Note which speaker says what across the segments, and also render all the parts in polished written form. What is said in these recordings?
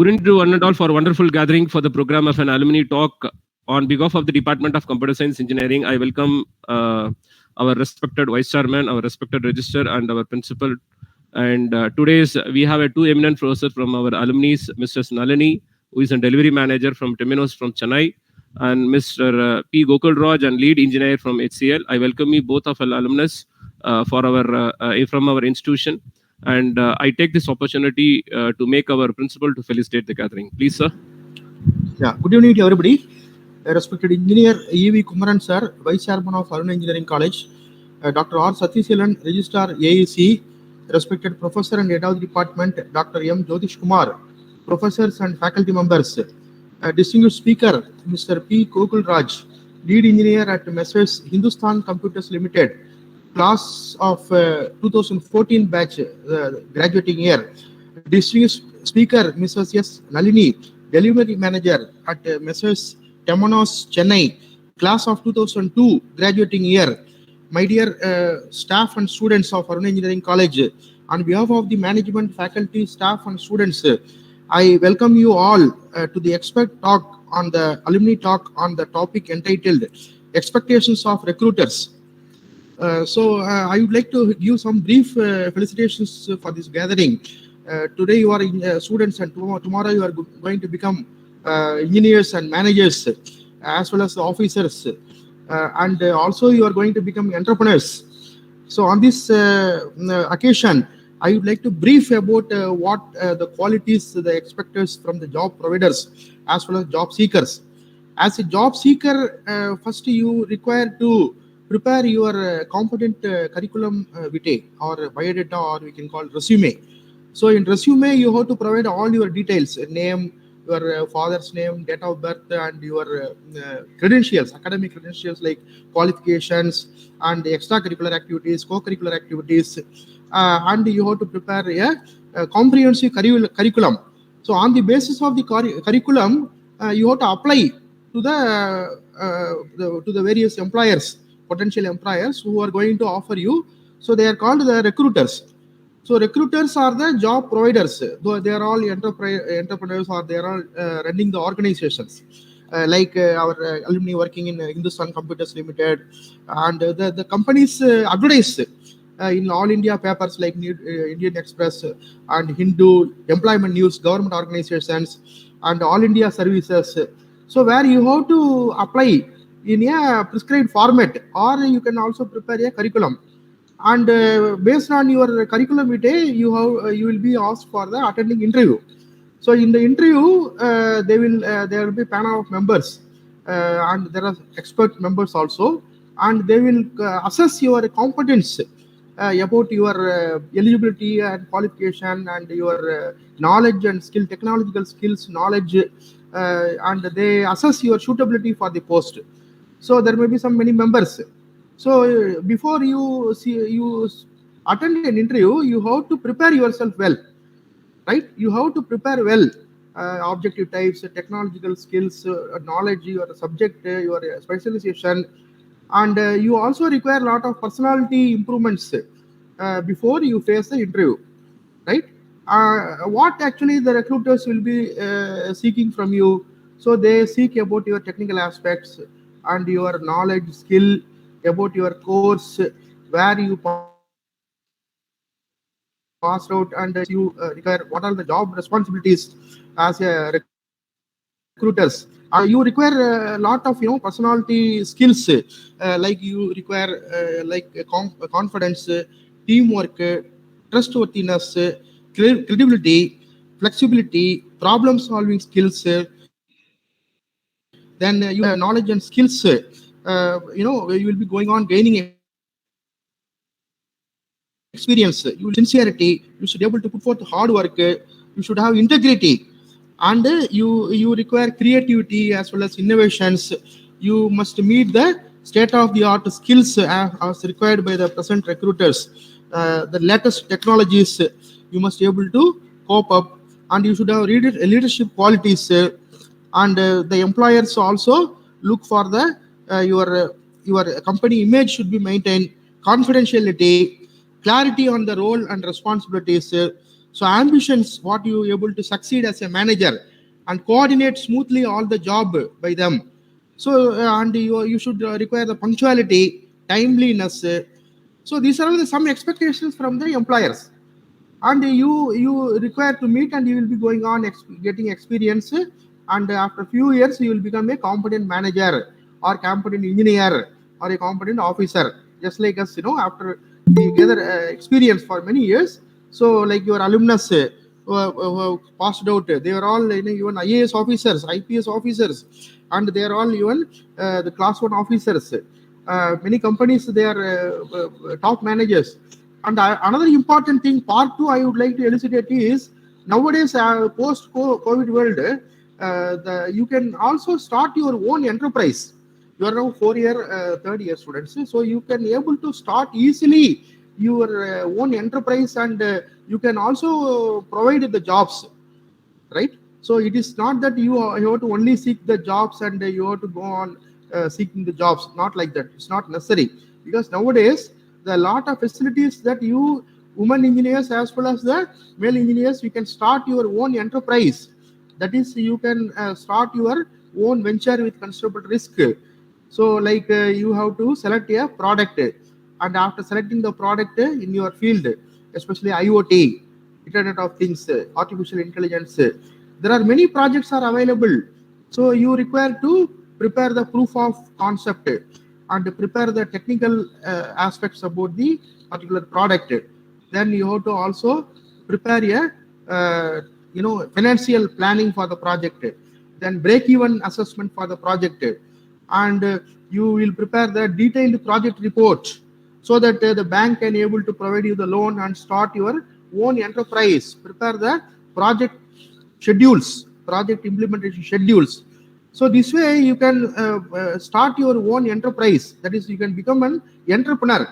Speaker 1: Good evening to one and all for a wonderful gathering for the program of an alumni talk. On behalf of the Department of Computer Science Engineering, I welcome our respected Vice Chairman, our respected Register, and our Principal. And today's we have two eminent professors from our alumni, Mr. Nalini, who is a Delivery Manager from Temenos from Chennai, and Mr. P. Gokul Raj, and Lead Engineer from HCL. I welcome you both of our alumnus for our from our institution. And I take this opportunity to make our principal to felicitate the gathering. Please, sir.
Speaker 2: Yeah, good evening to everybody. Respected Engineer E.V. Kumaran sir, Vice Chairman of Arunai Engineering College, Dr. R. Sathisilan, Registrar AEC, respected Professor and Head of the Department, Dr. M. Jyotish Kumar, Professors and Faculty Members, Distinguished Speaker, Mr. P. Gokul Raj, Lead Engineer at Messrs. Hindustan Computers Limited, class of 2014 batch graduating year. Distinguished Speaker, Mrs. S. Nalini, Delivery Manager at Messrs. Temenos, Chennai, class of 2002 graduating year. My dear staff and students of Arunai Engineering College, on behalf of the management, faculty, staff and students, I welcome you all to the expert talk on the alumni talk on the topic entitled Expectations of Recruiters. So I would like to give some brief felicitations for this gathering. Today you are students, and tomorrow you are going to become engineers and managers, as well as officers, and also you are going to become entrepreneurs. So on this occasion, I would like to brief about what the qualities the expecters from the job providers as well as job seekers. As a job seeker, first you require to prepare your competent curriculum vitae or biodata, or we can call resume. So in resume, you have to provide all your details: name, your father's name, date of birth, and your credentials, academic credentials like qualifications and extracurricular activities, co-curricular activities, and you have to prepare a comprehensive curriculum. So on the basis of the curriculum, you have to apply to the various employers, potential employers who are going to offer you. So they are called the recruiters. So recruiters are the job providers, though they are all entrepreneurs, or they are all running the organizations, like our alumni working in Hindustan Computers Limited, and the companies advertise in all India papers like Indian Express and Hindu, Employment News, government organizations, and All India Services. So where you have to apply in a prescribed format, or you can also prepare a curriculum. And based on your curriculum vitae, you will be asked for the attending interview. So in the interview, there will be panel of members, and there are expert members also, and they will assess your competence about your eligibility and qualification, and your knowledge and skill, technological skills, knowledge, and they assess your suitability for the post. So there may be many members. So before you attend an interview, you have to prepare yourself well, right? You have to prepare well, objective types, technological skills, knowledge, your subject, your specialization, and you also require a lot of personality improvements before you face the interview, right? What actually the recruiters will be seeking from you? So they seek about your technical aspects and your knowledge, skill, about your course, where you passed out, and you require what are the job responsibilities as a recruiters. You require a lot of personality skills, like you require confidence, teamwork, trustworthiness, credibility, flexibility, problem solving skills. Then you have knowledge and skills. You will be going on gaining experience. You will sincerity. You should be able to put forth hard work. You should have integrity, and you require creativity as well as innovations. You must meet the state-of-the-art skills as required by the present recruiters. The latest technologies you must be able to cope up, and you should have leadership qualities. And the employers also look for the your company image should be maintained, confidentiality, clarity on the role and responsibilities, So ambitions, what you able to succeed as a manager and coordinate smoothly all the job by them. So and you should require the punctuality, timeliness. So these are all some expectations from the employers, and you require to meet, and you will be going on getting experience, and after a few years you will become a competent manager or competent engineer or a competent officer, just like us. After we gather experience for many years, so like your alumnus who passed out, they are all even IAS officers, IPS officers, and they are all even the class 1 officers. Many companies, they are top managers. And another important thing, part 2, I would like to elucidate is, nowadays post-COVID world, you can also start your own enterprise. You are now 4-year, third-year students, so you can able to start easily your own enterprise, and you can also provide the jobs, right? So it is not that you have to only seek the jobs and you have to go on seeking the jobs. Not like that. It's not necessary, because nowadays there are a lot of facilities that you women engineers as well as the male engineers, you can start your own enterprise. That is, you can start your own venture with considerable risk. So like you have to select a product, and after selecting the product in your field, especially IoT, Internet of Things, artificial intelligence, there are many projects are available. So you require to prepare the proof of concept and prepare the technical aspects about the particular product. Then you have to also prepare a financial planning for the project, then break-even assessment for the project, and you will prepare the detailed project report, so that the bank can able to provide you the loan and start your own enterprise. Prepare the project schedules, project implementation schedules. So this way you can start your own enterprise. That is, you can become an entrepreneur.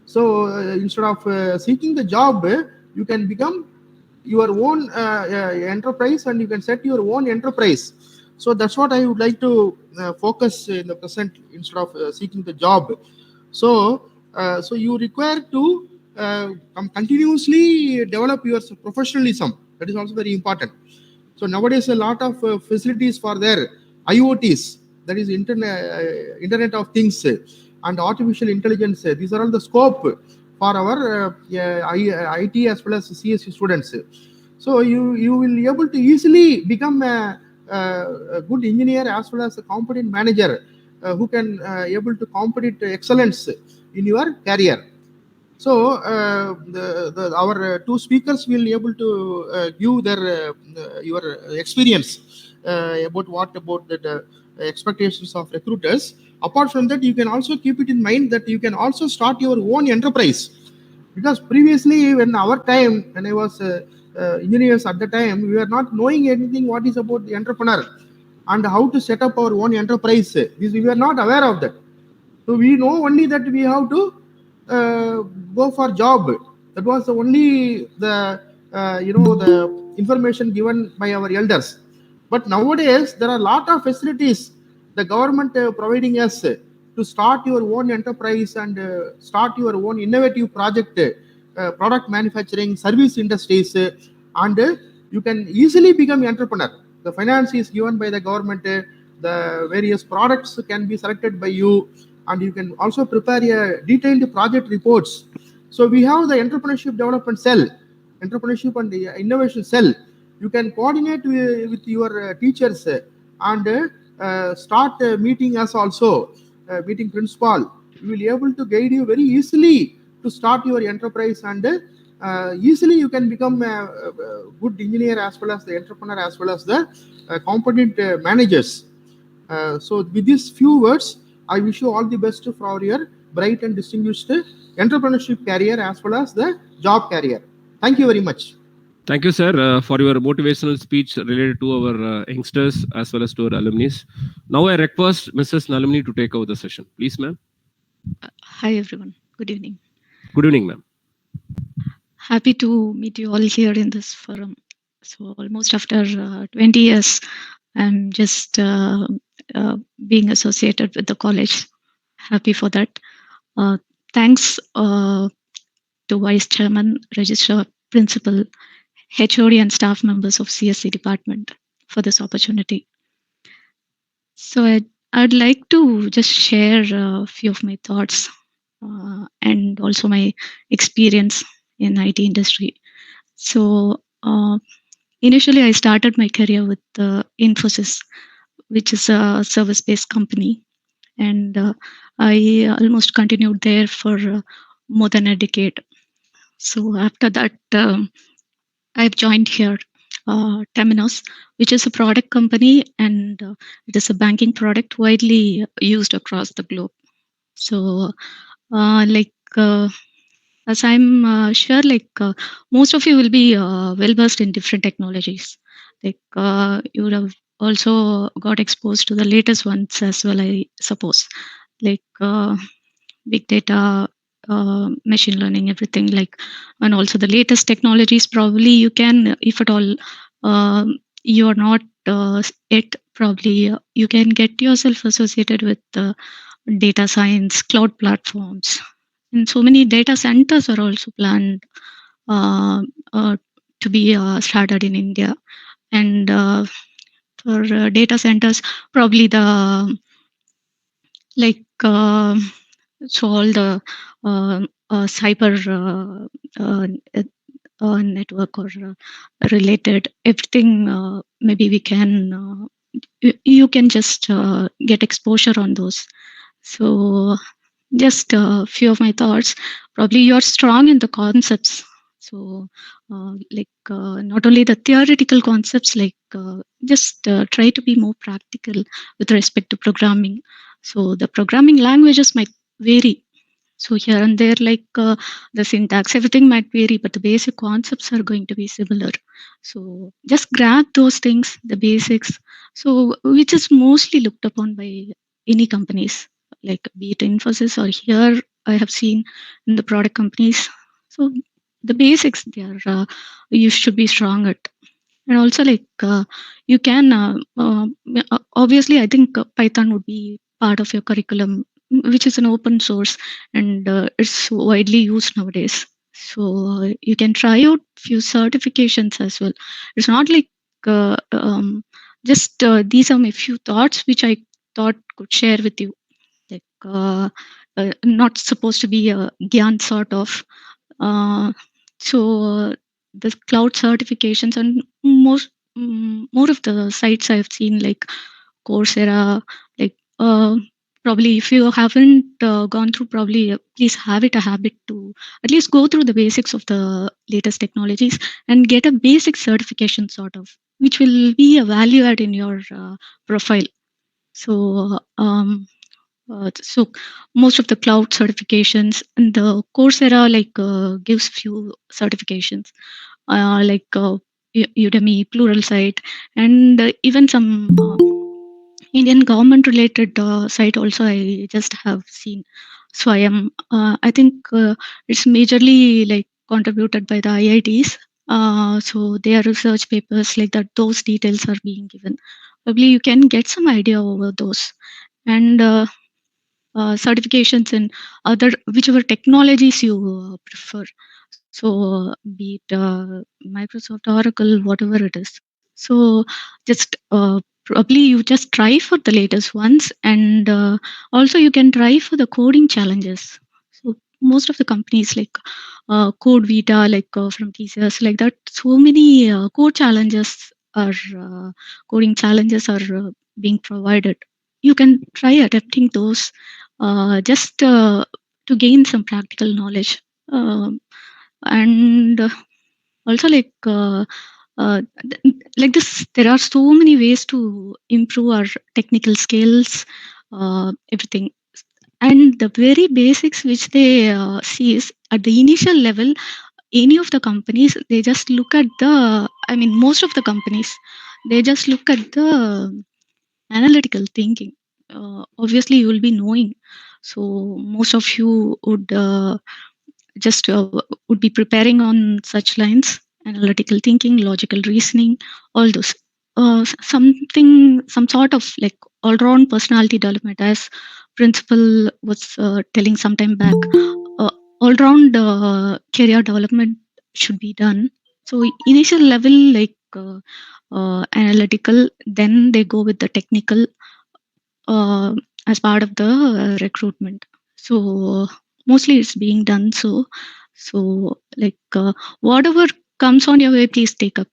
Speaker 2: So instead of seeking the job, you can become your own enterprise, and you can set your own enterprise. So that's what I would like to focus in the present, instead of seeking the job. So so you require to continuously develop your professionalism. That is also very important. So nowadays a lot of facilities for their IoTs, that is Internet of Things and artificial intelligence. These are all the scope for our IT as well as CSC students. So you will be able to easily become a good engineer as well as a competent manager who can able to compete excellence in your career. So our two speakers will be able to give their your experience about the expectations of recruiters. Apart from that, you can also keep it in mind that you can also start your own enterprise, because previously, when our time, when I was engineers at the time, we were not knowing anything what is about the entrepreneur and how to set up our own enterprise. This we were not aware of that. So we know only that we have to go for job. That was only the the information given by our elders. But nowadays there are a lot of facilities the government providing us to start your own enterprise and start your own innovative project, product manufacturing, service industries, and you can easily become entrepreneur. The finance is given by the government. The various products can be selected by you, and you can also prepare a detailed project reports. So we have the entrepreneurship development cell, entrepreneurship and the innovation cell. You can coordinate with your teachers and start meeting us also, meeting principal. We will be able to guide you very easily to start your enterprise, and easily you can become a good engineer as well as the entrepreneur as well as the competent managers. So with these few words, I wish you all the best for your bright and distinguished entrepreneurship career as well as the job career. Thank you very much.
Speaker 1: Thank you, sir, for your motivational speech related to our youngsters as well as to our alumni. Now I request Mrs. Nalumni to take over the session. Please, ma'am.
Speaker 3: Hi, everyone. Good evening.
Speaker 1: Good evening, ma'am.
Speaker 3: Happy to meet you all here in this forum. So almost after 20 years, I'm just being associated with the college. Happy for that. Thanks to Vice Chairman, Registrar, Principal, HOD and staff members of CSC department for this opportunity. So I'd like to just share a few of my thoughts and also my experience in IT industry. So initially, I started my career with Infosys, which is a service-based company, and I almost continued there for more than a decade. So after that, I've joined here, Temenos, which is a product company, and it is a banking product widely used across the globe. So, like, as I'm sure, like, most of you will be well versed in different technologies. Like, you would have also got exposed to the latest ones as well, I suppose. Like, big data, machine learning, everything, like, and also the latest technologies. Probably you can, if at all you are not yet, probably you can get yourself associated with data science, cloud platforms, and so many data centers are also planned uh, uh, to be started in India. And for data centers, probably the like. So all the cyber network or related everything, maybe we can you can just get exposure on those. So just a few of my thoughts. Probably you're strong in the concepts. So not only the theoretical concepts, like just try to be more practical with respect to programming. So the programming languages might vary. So here and there, like the syntax, everything might vary, but the basic concepts are going to be similar. So just grab those things, the basics. So which is mostly looked upon by any companies, like be it Infosys or here I have seen in the product companies. So the basics, they are you should be strong at. And also, like you can obviously, I think Python would be part of your curriculum, which is an open source and it's widely used nowadays. So you can try out few certifications as well. It's not like just these are my few thoughts which I thought could share with you. Like not supposed to be a gyan sort of. Uh, so the cloud certifications and more of the sites I've seen, like Coursera, like probably if you haven't gone through, probably please have it a habit to at least go through the basics of the latest technologies and get a basic certification sort of, which will be a value add in your profile. So so most of the cloud certifications and the Coursera gives few certifications like Udemy, Pluralsight, and even some Indian government related site also I just have seen. So I think it's majorly like contributed by the IITs. So their research papers like that, those details are being given. Probably you can get some idea over those. And certifications in other whichever technologies you prefer. So be it Microsoft, Oracle, whatever it is. So just probably you just try for the latest ones, and also you can try for the coding challenges. So most of the companies like Code Vita, like from TCS, like that, so many coding challenges are being provided. You can try adapting those just to gain some practical knowledge. And also like this, there are so many ways to improve our technical skills, everything. And the very basics which they see is at the initial level, any of the companies, they just look at most of the companies, they just look at the analytical thinking. Obviously you will be knowing, so most of you just would be preparing on such lines: analytical thinking, logical reasoning, all those. Some sort of like all-round personality development, as principal was telling some time back. All-round career development should be done. So initial level like analytical, then they go with the technical uh, as part of the recruitment. So mostly it's being done so. So like whatever comes on your way, please take up,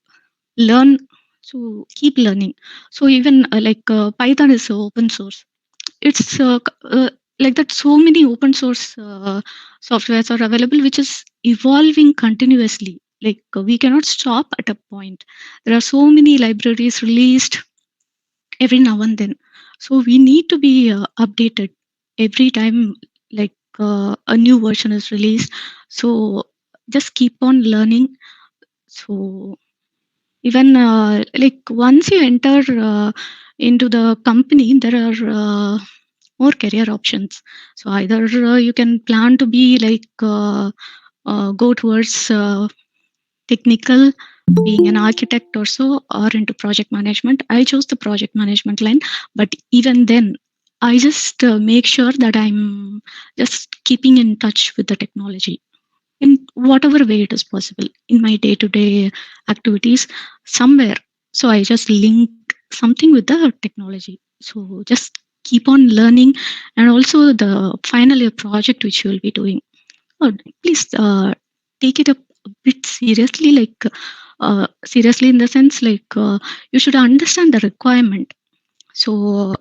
Speaker 3: learn. So keep learning. So even Python is open source. It's like that. So many open source softwares are available, which is evolving continuously. Like we cannot stop at a point. There are so many libraries released every now and then, so we need to be updated every time, like a new version is released. So just keep on learning. So even like once you enter into the company, there are more career options. So either you can plan to be like go towards technical, being an architect or so, or into project management. I chose the project management line, but even then, I just make sure that I'm just keeping in touch with the technology in whatever way it is possible in my day-to-day activities somewhere. So I just link something with the technology. So just keep on learning, and also the final year project which you will be doing. Please take it a bit seriously, like seriously in the sense like you should understand the requirement. So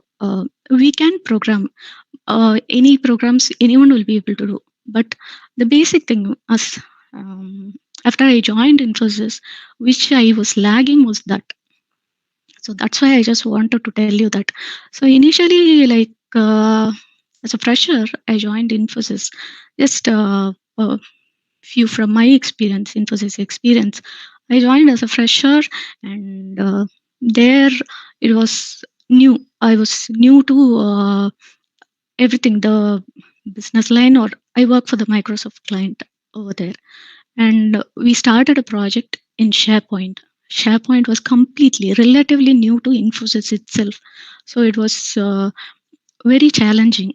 Speaker 3: we can program any programs anyone will be able to do, but the basic thing as after I joined Infosys, which I was lagging was that. So that's why I just wanted to tell you that. So initially, like as a fresher, I joined Infosys. Just few from my experience, Infosys experience. I joined as a fresher, and there it was new. I was new to everything, the business line, or I work for the Microsoft client over there. And we started a project in SharePoint. SharePoint was completely, relatively new to Infosys itself. So it was very challenging.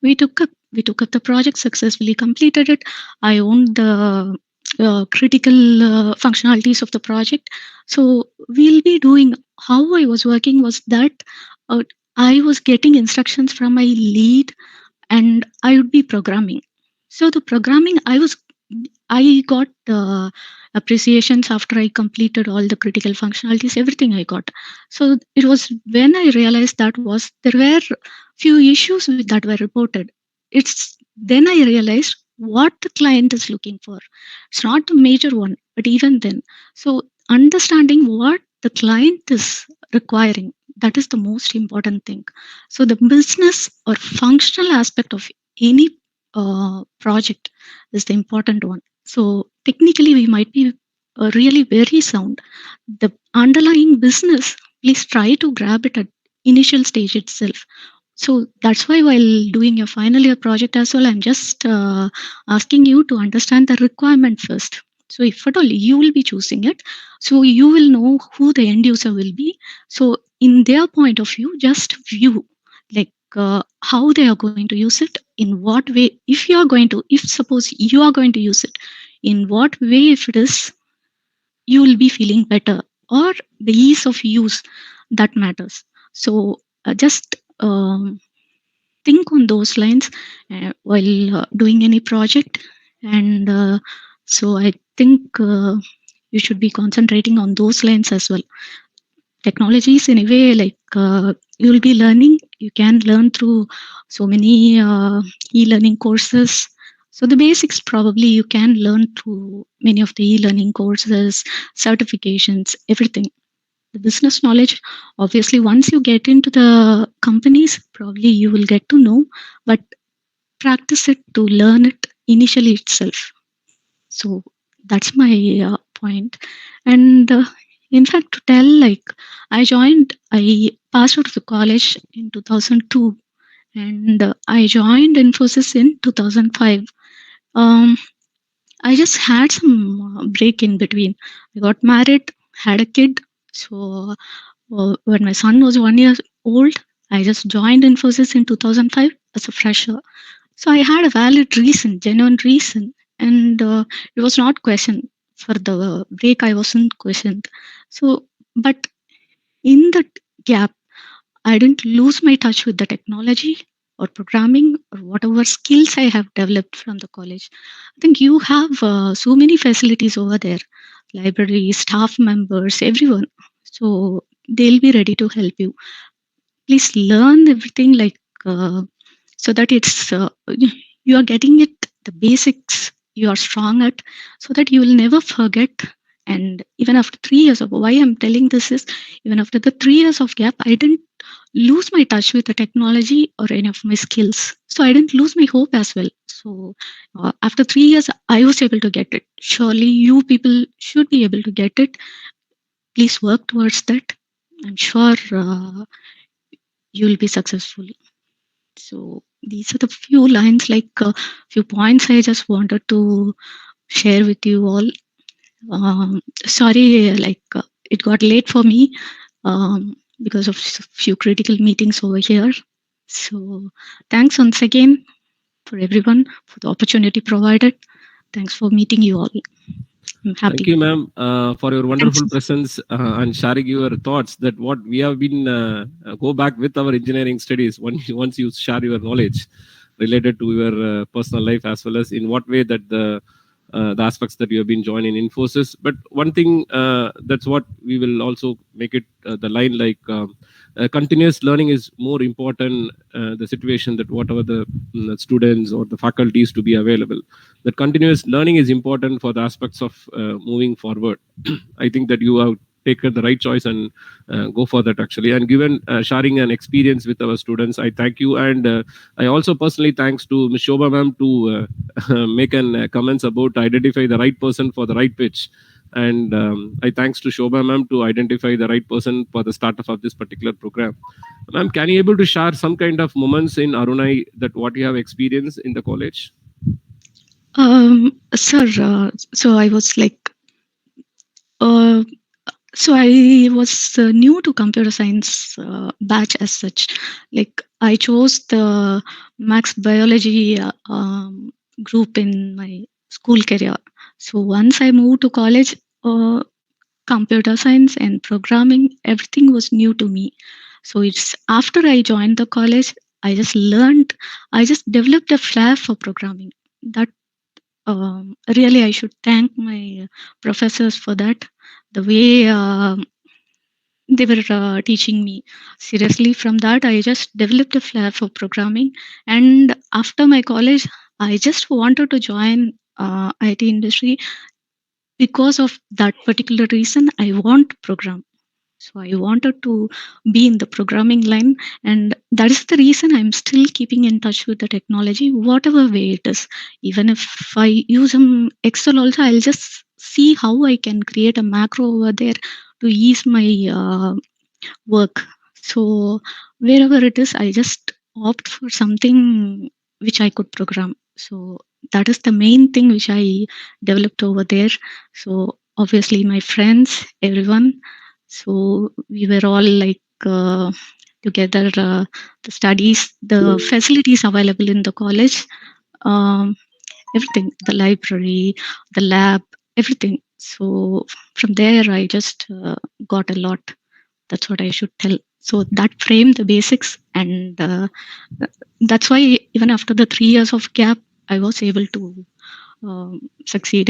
Speaker 3: We took up the project, successfully completed it. I owned the critical functionalities of the project. So we'll be doing, how I was working was that uh, I was getting instructions from my lead, and I would be programming. So the programming, I got appreciations after I completed all the critical functionalities, everything I got. So it was when I realized that was there were few issues that were reported. It's then I realized what the client is looking for. It's not a major one, but even then. So understanding what the client is requiring, that is the most important thing. So the business or functional aspect of any project is the important one. So technically, we might be really very sound. The underlying business, please try to grab it at initial stage itself. So that's why while doing your final year project as well, I'm just asking you to understand the requirement first. So if at all you will be choosing it, so you will know who the end user will be. So in their point of view, just view like how they are going to use it, in what way. If you are going to, if suppose you are going to use it, in what way, if it is, you will be feeling better, or the ease of use, that matters. So just think on those lines while doing any project. And so I think you should be concentrating on those lines as well. Technologies anyway, like you'll be learning, you can learn through so many e-learning courses. So the basics probably you can learn through many of the e-learning courses, certifications, everything. The business knowledge, obviously once you get into the companies, probably you will get to know, but practice it to learn it initially itself. So that's my point. And in fact, to tell, like I passed out of the college in 2002, and I joined Infosys in 2005. Um, I just had some break in between. I got married, had a kid. So when my son was 1 year old, I just joined Infosys in 2005 as a fresher. So I had a valid reason, genuine reason, and it was not questioned. for the break I wasn't questioned. So, but in that gap, I didn't lose my touch with the technology or programming or whatever skills I have developed from the college. I think you have so many facilities over there, library, staff members, everyone. So they'll be ready to help you. Please learn everything so that it's you are getting it the basics you are strong at, so that you will never forget. And even after 3 years of why I'm telling this is, even after the 3 years of gap, I didn't lose my touch with the technology or any of my skills. So I didn't lose my hope as well. So after 3 years, I was able to get it. Surely you people should be able to get it. Please work towards that. I'm sure you will be successful. So these are the few lines, few points I just wanted to share with you all. Sorry, it got late for me because of few critical meetings over here. So thanks once again for everyone for the opportunity provided. Thanks for meeting you all. I'm happy.
Speaker 1: Thank you, ma'am, for your wonderful
Speaker 3: Thanks.
Speaker 1: presence and sharing your thoughts. That what we have been go back with our engineering studies. Once you share your knowledge related to your personal life, as well as in what way that the aspects that you have been joining Infosys. But one thing that's what we will also make it the line continuous learning is more important. The situation that whatever the students or the faculties to be available, that continuous learning is important for the aspects of moving forward. I think that you have taken the right choice and go for that actually, and given sharing an experience with our students. I thank you, and I also personally thanks to Ms. Shobha ma'am to make an comments about identify the right person for the right pitch. And I thanks to Shobha ma'am to identify the right person for the startup of this particular program. Ma'am, can you able to share some kind of moments in Arunai that what you have experienced in the college?
Speaker 3: Sir, so I was so I was new to computer science batch as such. I chose the max biology group in my school career. So once I moved to college, computer science and programming, everything was new to me. So it's after I joined the college, I just developed a flair for programming. That really, I should thank my professors for that. The way they were teaching me. Seriously, from that, I just developed a flair for programming. And after my college, I just wanted to join IT industry because of that particular reason. I want program. So I wanted to be in the programming line, and that is the reason I'm still keeping in touch with the technology, whatever way it is. Even if I use some Excel also, I'll just see how I can create a macro over there to ease my work. So wherever it is, I just opt for something which I could program. So that is the main thing which I developed over there. So obviously my friends, everyone. So we were all together. The studies, the facilities available in the college, everything, the library, the lab, everything. So from there, I just got a lot. That's what I should tell. So that framed the basics, and that's why even after the 3 years of gap, I was able to succeed.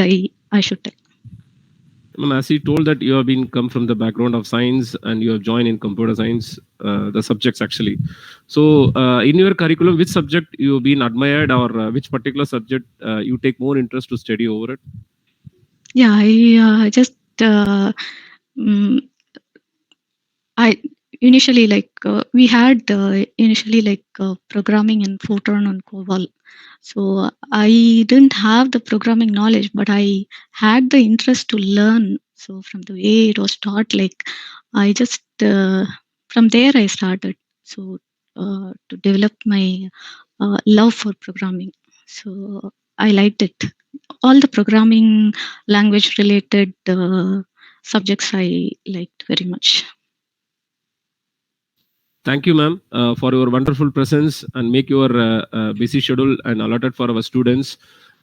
Speaker 3: I should tell.
Speaker 1: As you told that you have been come from the background of science and you have joined in computer science, the subjects actually. So in your curriculum, which subject you have been admired, or which particular subject you take more interest to study over it?
Speaker 3: Yeah, I just I initially we had initially programming in Fortran and COBOL. So I didn't have the programming knowledge, but I had the interest to learn. So from the way it was taught, I just from there I started. So to develop my love for programming. So I liked it. All the programming language related subjects I liked very much.
Speaker 1: Thank you, ma'am, for your wonderful presence and make your busy schedule and allotted for our students.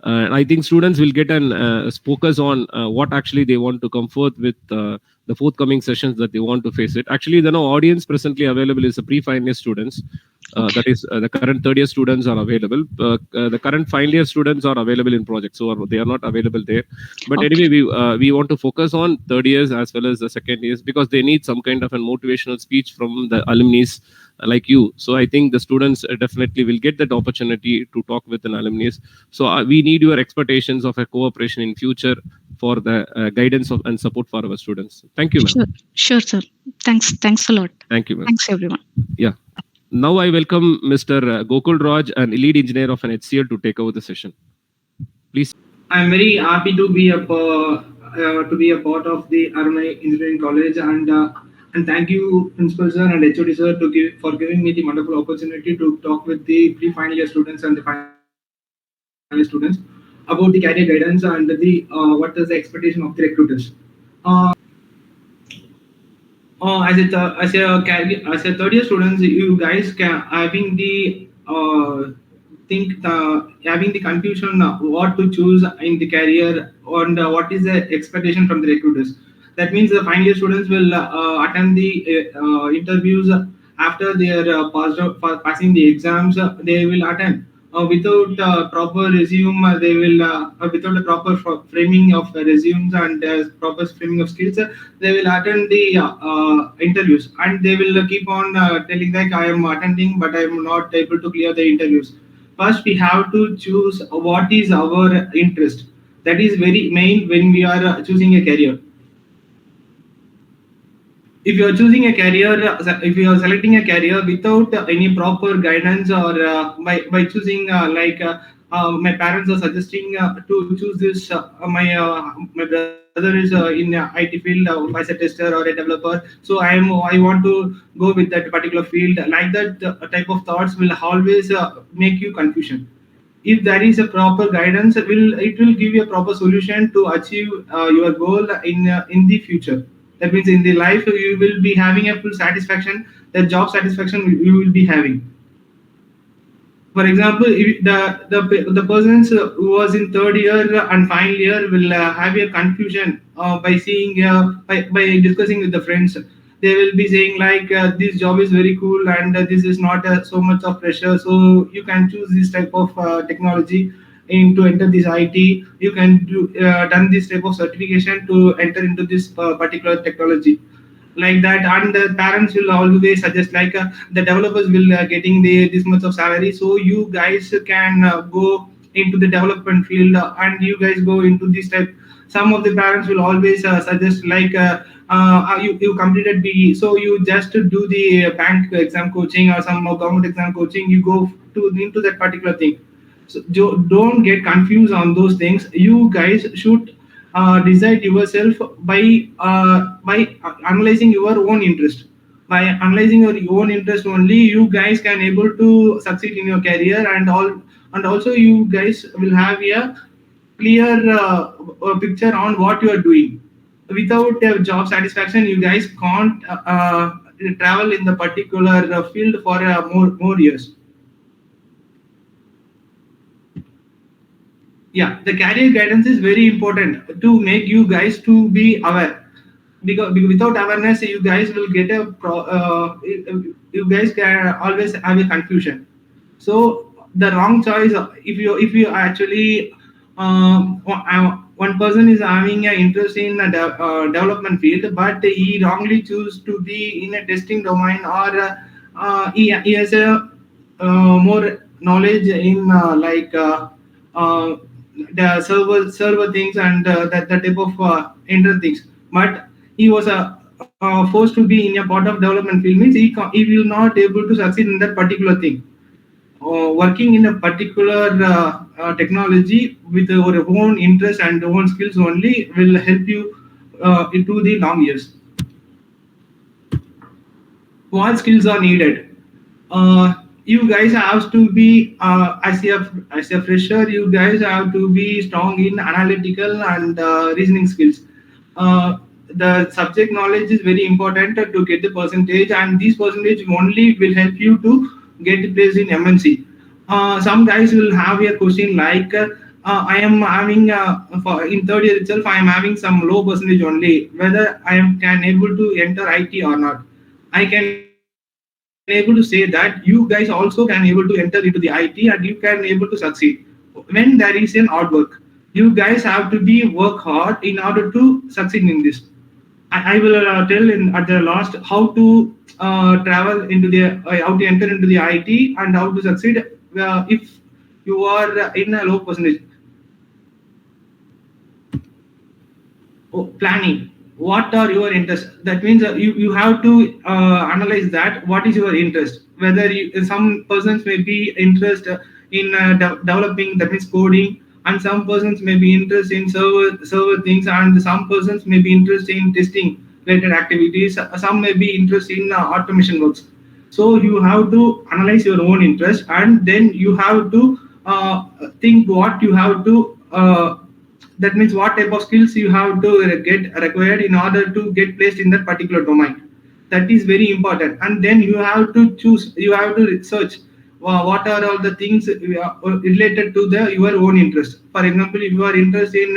Speaker 1: I think students will get an focus on what actually they want to come forth with the forthcoming sessions that they want to face it. Actually, the audience presently available is the pre-final year students. That is, the current third year students are available. The current final year students are available in projects, so they are not available there. But anyway, we want to focus on third years as well as the second years, because they need some kind of a motivational speech from the alumni like you. So I think the students definitely will get that opportunity to talk with an alumni. So we need your expectations of a cooperation in future for the guidance of and support for our students. Thank you, ma'am.
Speaker 3: Sure, sir. Thanks a lot.
Speaker 1: Thank you, ma'am.
Speaker 3: Thanks, everyone.
Speaker 1: Yeah. Now I welcome Mr. Gokul Raj, an lead engineer of an HCL, to take over the session. Please.
Speaker 4: I'm very happy to be a part of the Arunai Engineering College, and thank you, Principal Sir and HOD Sir, for giving me the wonderful opportunity to talk with the pre-final year students and the final year students about the career guidance and the what is the expectation of the recruiters. As a third year students, you guys can having the having the confusion what to choose in the career and what is the expectation from the recruiters. That means the final year students will attend the interviews after they are passing the exams. They will attend without proper resume. They will without a proper framing of resumes and proper framing of skills. They will attend the interviews, and they will keep on telling that I am attending, but I am not able to clear the interviews. First, we have to choose what is our interest. That is very main when we are choosing a career. If you are choosing a career, if you are selecting a career without any proper guidance, or by choosing my parents are suggesting to choose this, my brother is in IT field as a tester or a developer, so I want to go with that particular field. Like that type of thoughts will always make you confusion. If there is a proper guidance, it will give you a proper solution to achieve your goal in the future. That means in the life you will be having a full satisfaction, the job satisfaction you will be having. For example, if the persons who was in third year and final year will have a confusion by seeing by discussing with the friends. They will be saying like this job is very cool and this is not so much of pressure, so you can choose this type of technology to enter this IT. You can do done this type of certification to enter into this particular technology, like that. And the parents will always suggest like the developers will getting this much of salary, so you guys can go into the development field and you guys go into this type. Some of the parents will always suggest like you completed BE, so you just do the bank exam coaching or some government exam coaching, you go into that particular thing. So don't get confused on those things. You guys should decide yourself by analyzing your own interest. By analyzing your own interest only, you guys can able to succeed in your career, and also you guys will have a clear picture on what you are doing. Without job satisfaction, you guys can't travel in the particular field for more years. Yeah, the career guidance is very important to make you guys to be aware, because without awareness you guys will get you guys can always have a confusion. So the wrong choice, if you actually one person is having an interest in a development field, but he wrongly choose to be in a testing domain, or he has a more knowledge in the server things and that type of internet things, but he was forced to be in a part of development field, means he will not able to succeed in that particular thing. Working in a particular technology with your own interest and own skills only will help you into the long years. What skills are needed? You guys have to be as a fresher, you guys have to be strong in analytical and reasoning skills. The subject knowledge is very important to get the percentage, and this percentage only will help you to get the place in MNC. Some guys will have a question like I am having in third year itself, I am having some low percentage only. Whether I can able to enter IT or not, I can able to say that you guys also can able to enter into the IT and you can able to succeed when there is an hard work. You guys have to be work hard in order to succeed in this. I will tell at the last how to travel into the how to enter into the IT and how to succeed if you are in a low percentage. Planning. What are your interests? That means you have to analyze that. What is your interest? Whether some persons may be interested in developing, that means coding, and some persons may be interested in server things, and some persons may be interested in testing related activities. Some may be interested in automation works. So you have to analyze your own interest, and then you have to think what you have to that means what type of skills you have to get required in order to get placed in that particular domain. That is very important. And then you have to choose, you have to research what are all the things related to your own interest. For example, if you are interested in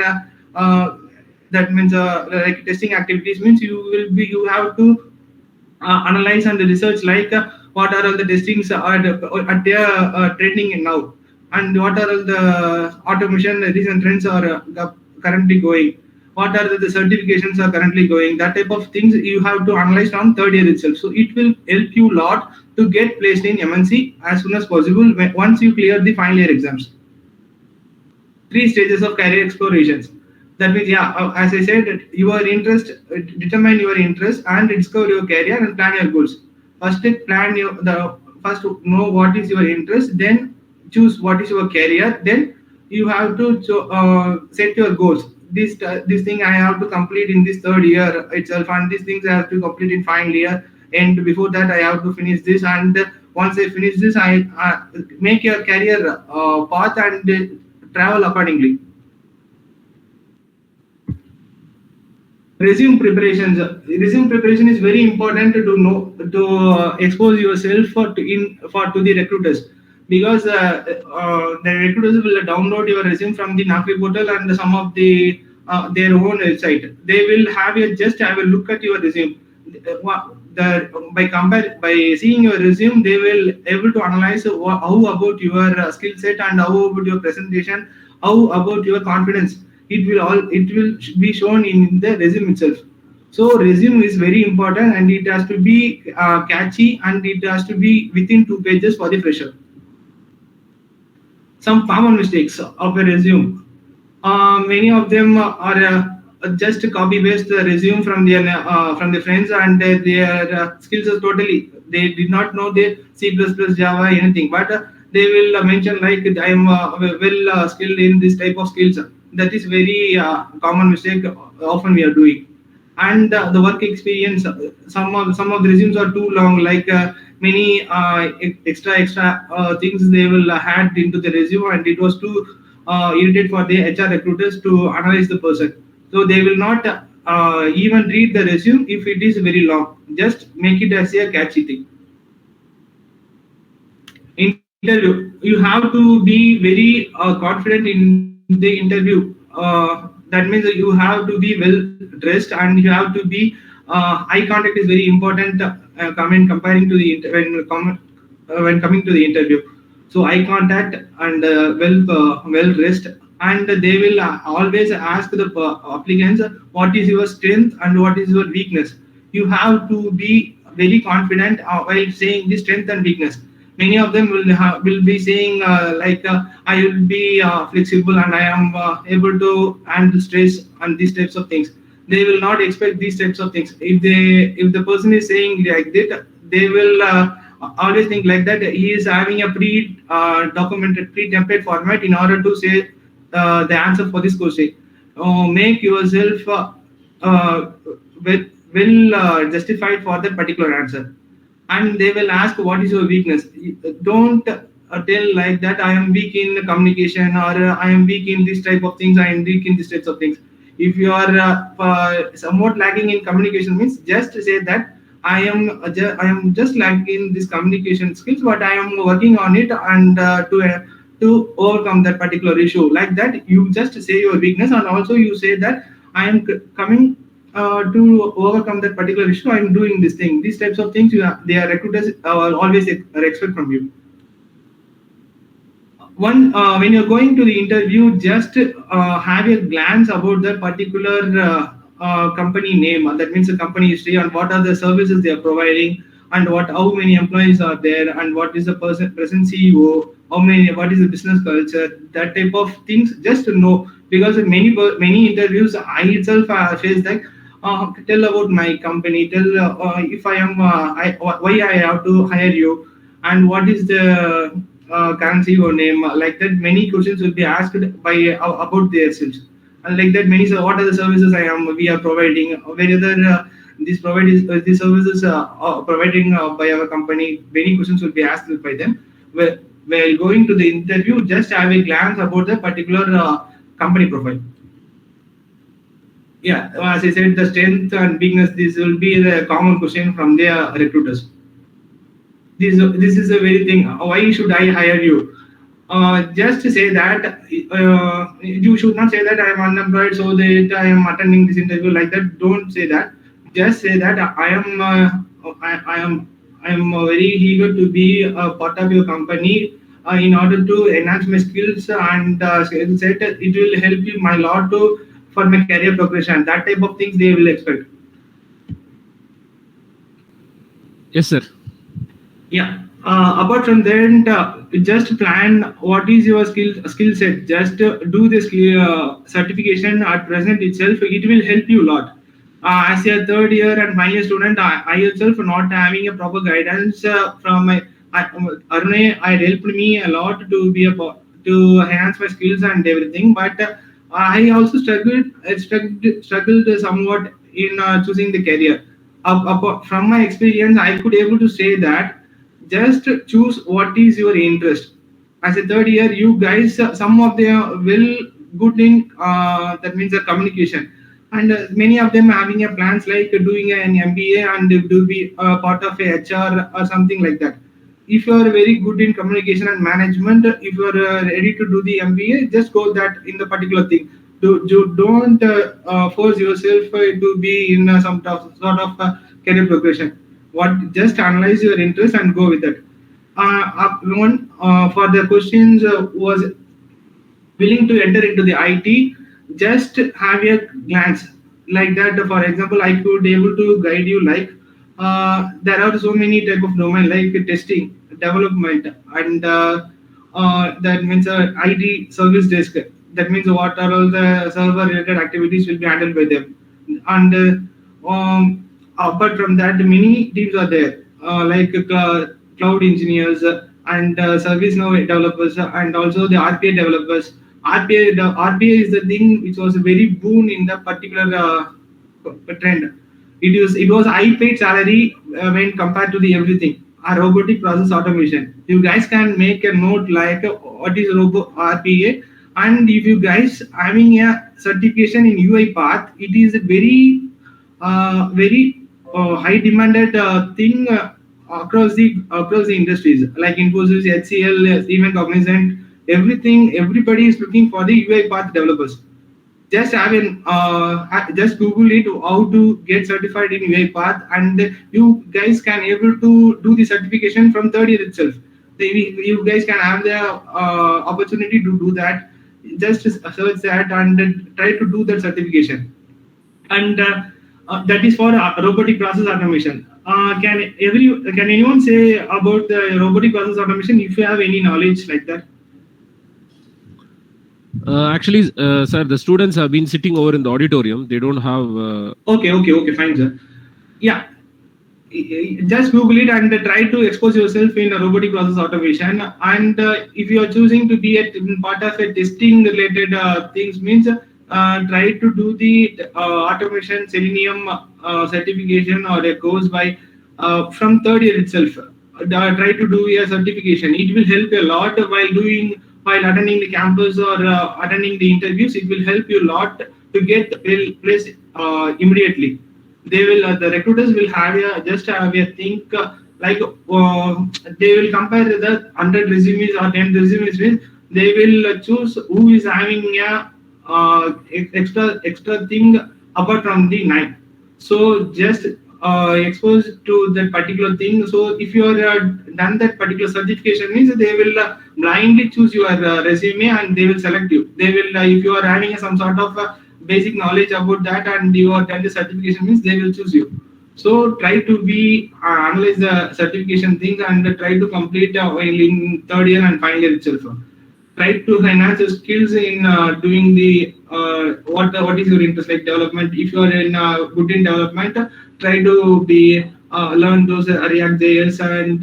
Speaker 4: that means like testing activities means you have to analyze and research like what are all the testings at their trending now, and what are all the automation recent trends are currently going, what are the certifications are currently going. That type of things you have to analyze from third year itself. So it will help you a lot to get placed in MNC as soon as possible once you clear the final year exams. 3 stages of career explorations. That means, yeah, as I said, your interest, determine your interest and discover your career and plan your goals. First, first know what is your interest, then choose what is your career, then you have to set your goals. This thing I have to complete in this third year itself, and these things I have to complete in final year, and before that I have to finish this, and once I finish this, I make your career path and travel accordingly. Resume preparations. Resume preparation is very important to know, to expose yourself to the recruiters, because the recruiters will download your resume from the Naukri portal and some of the their own website. They will just have a look at your resume. By seeing your resume, they will able to analyze how about your skill set and how about your presentation, how about your confidence. It will be shown in the resume itself. So resume is very important, and it has to be catchy, and it has to be within 2 pages for the fresher. Some common mistakes of a resume. Many of them are just copy paste the resume from the friends, and their skills are totally, they did not know the C++, Java, anything, but they will mention like I am well skilled in this type of skills. That is very common mistake often we are doing. And the work experience, some of the resumes are too long, like many extra things they will add into the resume, and it was too irritated for the HR recruiters to analyze the person. So they will not even read the resume if it is very long. Just make it as a catchy thing. Interview. You have to be very confident in the interview. That means you have to be well dressed, and you have to be eye contact is very important comparing to the when coming to the interview. So eye contact and well dressed, and they will always ask the applicants what is your strength and what is your weakness. You have to be very confident while saying the strength and weakness. Many of them will be saying I will be flexible, and I am able to handle stress and these types of things. They will not expect these types of things. If the person is saying like that, they will always think like that he is having a documented pre-template format in order to say the answer for this question. Make yourself well justified for that particular answer. And they will ask what is your weakness. Don't tell like that I am weak in communication, or I am weak in this type of things, I am weak in these types of things. If you are somewhat lacking in communication, means just say that I am just lacking in this communication skills, but I am working on it, and to overcome that particular issue. Like that, you just say your weakness, and also you say that I am coming to overcome that particular issue. I am doing this thing. These types of things, they are recruiters always expect from you. When you're going to the interview, just have a glance about the particular company name. That means the company history and what are the services they are providing, and how many employees are there, and what is the present CEO, what is the business culture, that type of things. Just to know, because in many interviews, I itself face that. Tell about my company. Tell if I am why I have to hire you, and what is the currency your name. Like that, many questions will be asked by about themselves. And like that, many what are the services we are providing, whether these services are providing by our company. Many questions will be asked by them. While going to the interview, just have a glance about the particular company profile. Yeah, as I said, the strength and weakness, this will be the common question from the recruiters. This is a very thing. Why should I hire you? Just say that you should not say that I am unemployed, so that I am attending this interview. Like that, don't say that. Just say that I am very eager to be a part of your company in order to enhance my skills and skill set. It will help you my lot to for my career progression. That type of things they will expect.
Speaker 1: Yes, sir.
Speaker 4: Yeah. Apart from that, just plan what is your skill set. Just do this certification at present itself. It will help you a lot. As a third year and final year student, I itself not having a proper guidance from my Arunai. It helped me a lot to enhance my skills and everything. But I also struggled somewhat in choosing the career. From my experience, I could able to say that just choose what is your interest. As a third year, you guys, some of them will good in that means the communication, and many of them having a plans like doing an MBA and to be part of a HR or something like that. If you are very good in communication and management, if you are ready to do the MBA, just go that in the particular thing. Don't force yourself to be in some sort of career progression. Just analyze your interest and go with that. One for the questions was willing to enter into the IT. Just have a glance like that. For example, I could able to guide you like there are so many type of domain like testing, development, and that means IT service desk. That means what are all the server related activities will be handled by them. And apart from that, many teams are there like cloud engineers and service now developers and also the RPA developers. RPA is the thing which was a very boon in the particular trend. It was high paid salary when compared to the everything. Robotic process automation. You guys can make a note like what is RPA, and if you guys having a certification in UiPath, it is a very high demanded thing across the industries like Infosys, HCL, even Cognizant. Everybody is looking for the UiPath developers. Just just Google it how to get certified in UiPath, and you guys can able to do the certification from third year itself. You guys can have the opportunity to do that. Just search that and try to do that certification. And that is for robotic process automation. Can anyone say about the robotic process automation if you have any knowledge like that?
Speaker 1: Actually, sir, the students have been sitting over in the auditorium. They don't have.
Speaker 4: Okay, fine, sir. Yeah, just Google it and try to expose yourself in a robotic process automation. And if you are choosing to be part of a testing related things, means try to do the automation Selenium certification or a course by from third year itself. Try to do a certification. It will help a lot while attending the campus or attending the interviews. It will help you a lot to get placed immediately. The recruiters will have a think like they will compare the 100 resumes or 10 resumes with they will choose who is having a extra thing apart from the 9. So just exposed to that particular thing. So if you are done that particular certification means they will blindly choose your resume and they will select you. They will if you are having some sort of basic knowledge about that and you are done the certification means they will choose you. So try to be analyze the certification things and try to complete in third year and final year itself. Try to enhance your skills in doing the what is your interest like development. If you are in good in development, try to be learn those React JS and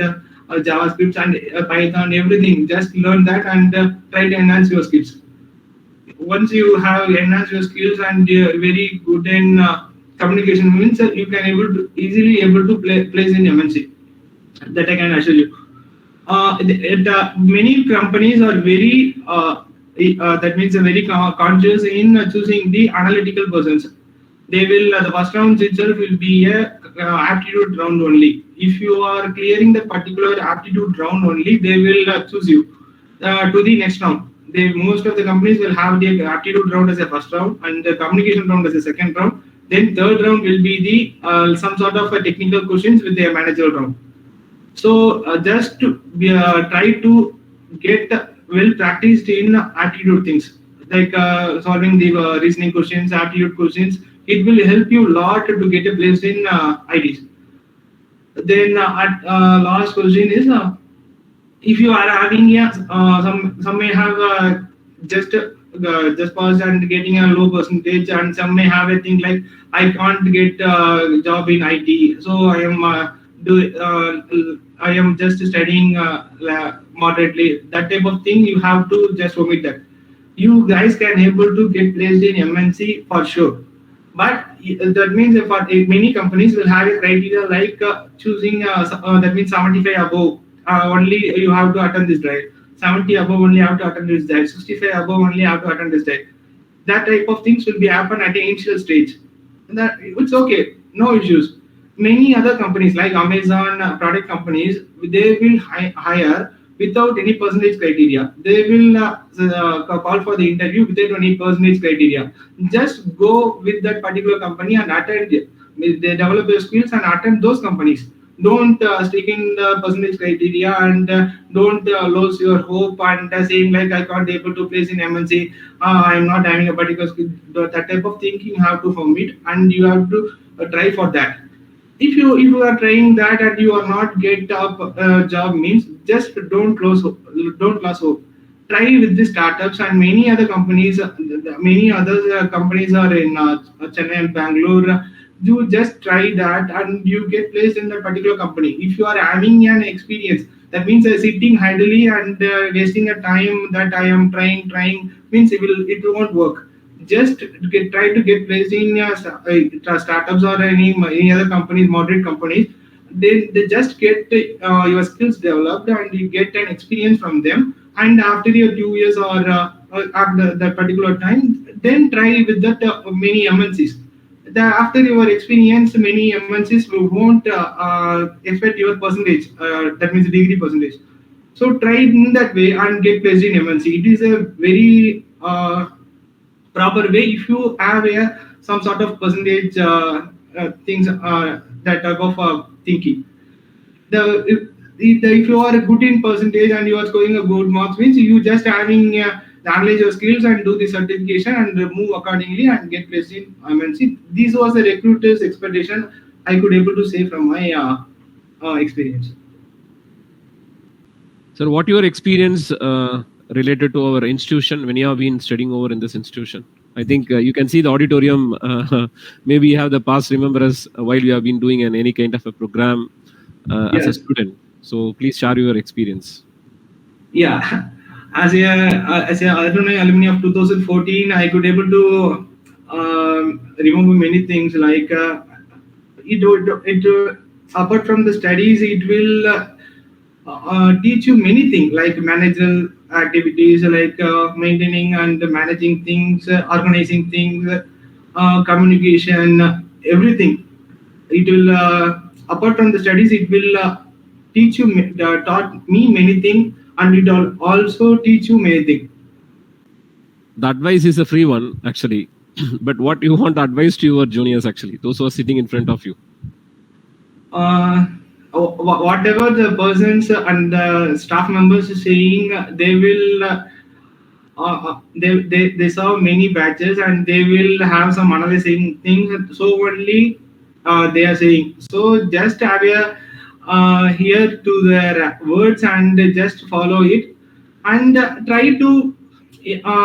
Speaker 4: JavaScript and Python, everything. Just learn that and try to enhance your skills. Once you have enhanced your skills and you're very good in communication means you can easily able to place in MNC. That I can assure you. Many companies are very that means very conscious in choosing the analytical persons. They will the first round itself will be a aptitude round only. If you are clearing the particular aptitude round only, they will choose you to the next round. Most of the companies will have the aptitude round as a first round and the communication round as a second round. Then third round will be the some sort of technical questions with their managerial round. So just try to get well practiced in aptitude things like solving the reasoning questions, aptitude questions. It will help you a lot to get a place in ITs. Then last question is if you are having some may have just passed and getting a low percentage, and some may have a thing like I can't get a job in IT, so I am just studying moderately. That type of thing you have to just omit that. You guys can able to get placed in MNC for sure, but that means for many companies will have a criteria like choosing that means 75 above only you have to attend this drive. 70 above only have to attend this drive. 65 above only have to attend this drive. That type of things will be happen at the initial stage. That it's okay, no issues. Many other companies like Amazon product companies, they will hire without any percentage criteria. They will call for the interview without any percentage criteria. Just go with that particular company and attend. They develop your skills and attend those companies. Don't stick in the percentage criteria and don't lose your hope and saying like I can't able to place in MNC. I'm not having a particular skill. That type of thinking you have to form it and you have to try for that. If you are trying that and you are not get a job means just don't lose hope. Try with the startups and many other companies. Many other companies are in Chennai and Bangalore. You just try that and you get placed in that particular company. If you are having an experience, that means sitting idly and wasting a time that I am trying means it won't work. Just try to get placed in startups or any other companies, moderate companies. They just get your skills developed and you get an experience from them. And after your 2 years or after that particular time, then try with that many MNCs. After your experience, many MNCs won't affect your percentage. That means degree percentage. So try in that way and get placed in MNC. It is a very proper way. If you have some sort of percentage things that type of thinking. If you are good in percentage and you are scoring a good marks means you just having analyze your skills and do the certification and move accordingly and get placed in MNC. This was the recruiter's expectation. I could able to say from my experience.
Speaker 1: Sir, what your experience related to our institution when you have been studying over in this institution? I think you can see the auditorium. Maybe you have the past remember us while you have been doing any kind of a program as a student. So please share your experience.
Speaker 4: Yeah, as a Arunai alumni of 2014, I could able to remember many things like it apart from the studies, it will teach you many things like managerial activities, like maintaining and managing things, organizing things, communication, everything. It will apart from the studies, it will taught me many things and it will also teach you many things.
Speaker 1: The advice is a free one, actually. But what you want to advise to your juniors, actually, those who are sitting in front of you?
Speaker 4: Whatever the persons and the staff members are saying, they will they serve many batches and they will have some analyzing things. So only they are saying. So just have a hear to their words and just follow it, and try to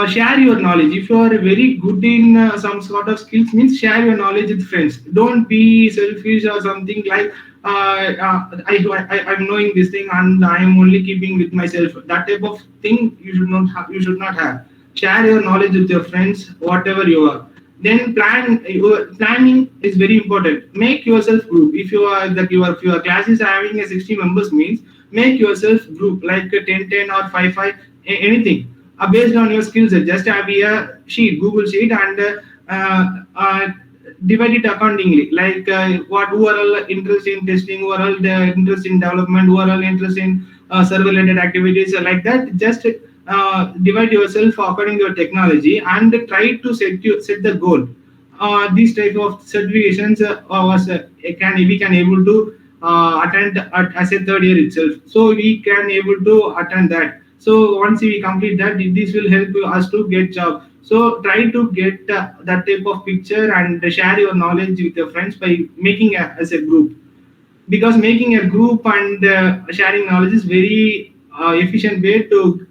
Speaker 4: share your knowledge. If you are very good in some sort of skills, means share your knowledge with friends. Don't be selfish or something like I'm knowing this thing and I'm only keeping with myself. That type of thing you should not have. You should not have. Share your knowledge with your friends, whatever you are. Then planning is very important. Make yourself group. If you are that your class is having a 60 members, means make yourself group like a 10 or 5 anything based on your skills. Just have a sheet, Google sheet, and divide it accordingly. Like who are all interested in testing, who are all interested in development, who are all interested in server related activities, like that. Just divide yourself according to your technology and try to set the goal. These type of certifications we can able to attend as a third year itself. So we can able to attend that. So once we complete that, this will help us to get job. So try to get that type of picture and share your knowledge with your friends by making as a group. Because making a group and sharing knowledge is very efficient way to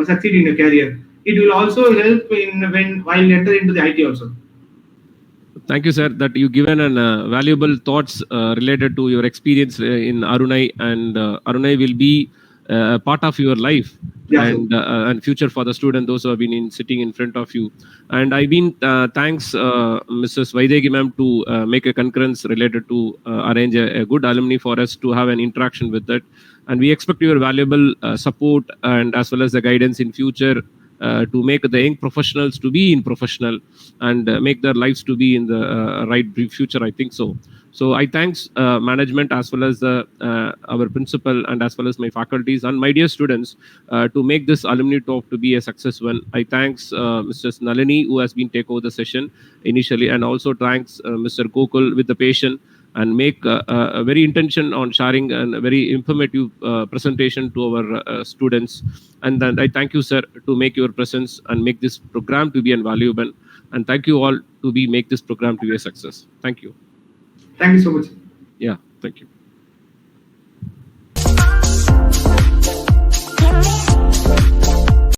Speaker 4: succeed in a career. It will also help while enter into the IT also.
Speaker 1: Thank you, sir, that you given an valuable thoughts related to your experience in Arunai, and Arunai will be a part of your life.
Speaker 4: Yeah,
Speaker 1: and future for the student, those who have been sitting in front of you. And I've been thanks Mrs. Vaidegi ma'am to make a concurrence related to arrange a good alumni for us to have an interaction with that. And we expect your valuable support and as well as the guidance in future to make the young professionals to be in professional and make their lives to be in the right future, I think so. So I thanks management as well as our principal and as well as my faculties and my dear students to make this alumni talk to be a success one. I thanks Mr. Nalini who has been take over the session initially, and also thanks Mr. Gokul with the patient and make a very intention on sharing a very informative presentation to our students. And then I thank you, sir, to make your presence and make this program to be invaluable. And thank you all to make this program to be a success. Thank you.
Speaker 4: Thank you so much.
Speaker 1: Yeah, thank you.